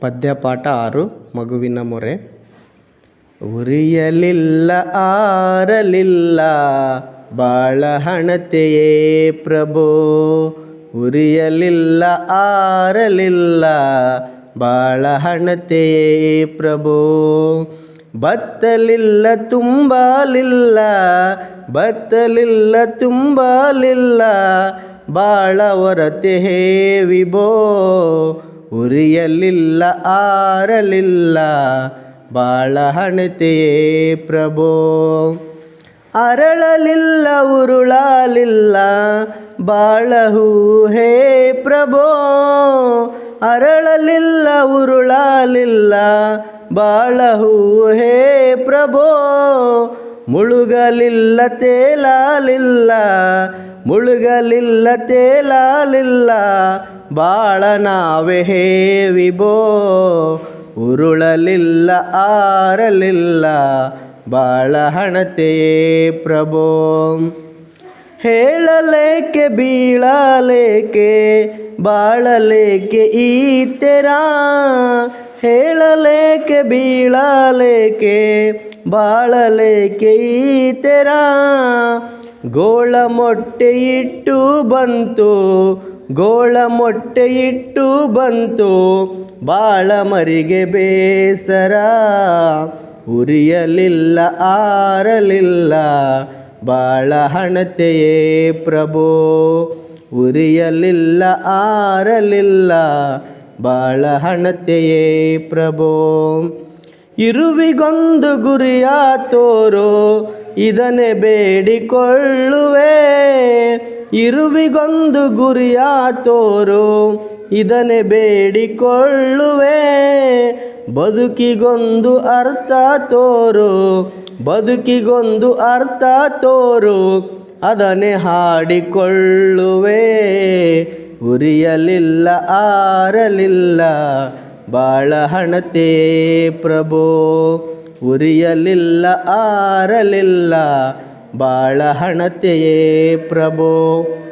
ಪದ್ಯಪಾಠ 6 ಮಗುವಿನ ಮೊರೆ. ಉರಿಯಲಿಲ್ಲ ಆರಲಿಲ್ಲ ಬಾಳಹಣತೆಯೇ ಪ್ರಭೋ, ಉರಿಯಲಿಲ್ಲ ಆರಲಿಲ್ಲ ಬಾಳಹಣತೆಯೇ ಪ್ರಭೋ. ಬತ್ತಲಿಲ್ಲ ತುಂಬಲಿಲ್ಲ ಬತ್ತಲಿಲ್ಲ ತುಂಬಲಿಲ್ಲ ಬಾಳ ಹೊರತೆ ಹೇ ವಿಭೋ, ಉರಿಯಲಿಲ್ಲ ಆರಲಿಲ್ಲ ಬಾಳಹಣತೆಯೇ ಪ್ರಭೋ. ಅರಳಲಿಲ್ಲ ಉರುಳಲಿಲ್ಲ ಬಾಳಹೂ ಹೇ ಪ್ರಭೋ, ಅರಳಲಿಲ್ಲ ಉರುಳಲಿಲ್ಲ ಬಾಳಹೂ ಹೇ ಪ್ರಭೋ. ಮುಳುಗಲಿಲ್ಲ ತೇಲಲಿಲ್ಲ ಮುಳುಗಲಿಲ್ಲ ತೇಲಲಿಲ್ಲ ಬಾಳನಾವೆ ಹೇ ವಿಭೋ, ಉರುಳಲಿಲ್ಲ ಆರಲಿಲ್ಲ ಬಾಳಹಣತೆಯೇ ಪ್ರಭೋ. ಹೇಳಲೇಕೆ ಬೀಳಲೇಕೆ ಬಾಳಲೇಕೆ ಈ ತೆರ, ಹೇಳಲೇಕೆ ಬೀಳಲೇಕೆ ಬಾಳಲೇಕೆ ಈ ತೆರ. ಗೋಳ ಮೊಟ್ಟೆ ಇಟ್ಟು ಬಂತು ಗೋಳ ಮೊಟ್ಟೆ ಇಟ್ಟು ಬಂತು ಬಾಳ ಮರಿಗೆ ಬೇಸರ, ಉರಿಯಲಿಲ್ಲ ಆರಲಿಲ್ಲ ಬಾಳಹಣತೆಯೇ ಪ್ರಭೋ, ಉರಿಯಲಿಲ್ಲ ಆರಲಿಲ್ಲ ಬಾಳಹಣತೆಯೇ ಪ್ರಭೋ. ಇರುವಿಗೊಂದು ಗುರಿಯ ತೋರು ಇದನ್ನೇ ಬೇಡಿಕೊಳ್ಳುವೆ, ಇರುವಿಗೊಂದು ಗುರಿಯ ತೋರು ಇದನ್ನೇ ಬೇಡಿಕೊಳ್ಳುವೆ. ಬದುಕಿಗೊಂದು ಅರ್ಥ ತೋರು ಬದುಕಿಗೊಂದು ಅರ್ಥ ತೋರು ಅದನ್ನೇ ಹಾಡಿಕೊಳ್ಳುವೆ. ಉರಿಯಲಿಲ್ಲ ಆರಲಿಲ್ಲ ಬಾಳಹಣತೆಯೇ ಪ್ರಭೋ, ಉರಿಯಲಿಲ್ಲ ಆರಲಿಲ್ಲ ಬಾಳಹಣತೆಯೇ ಪ್ರಭೋ.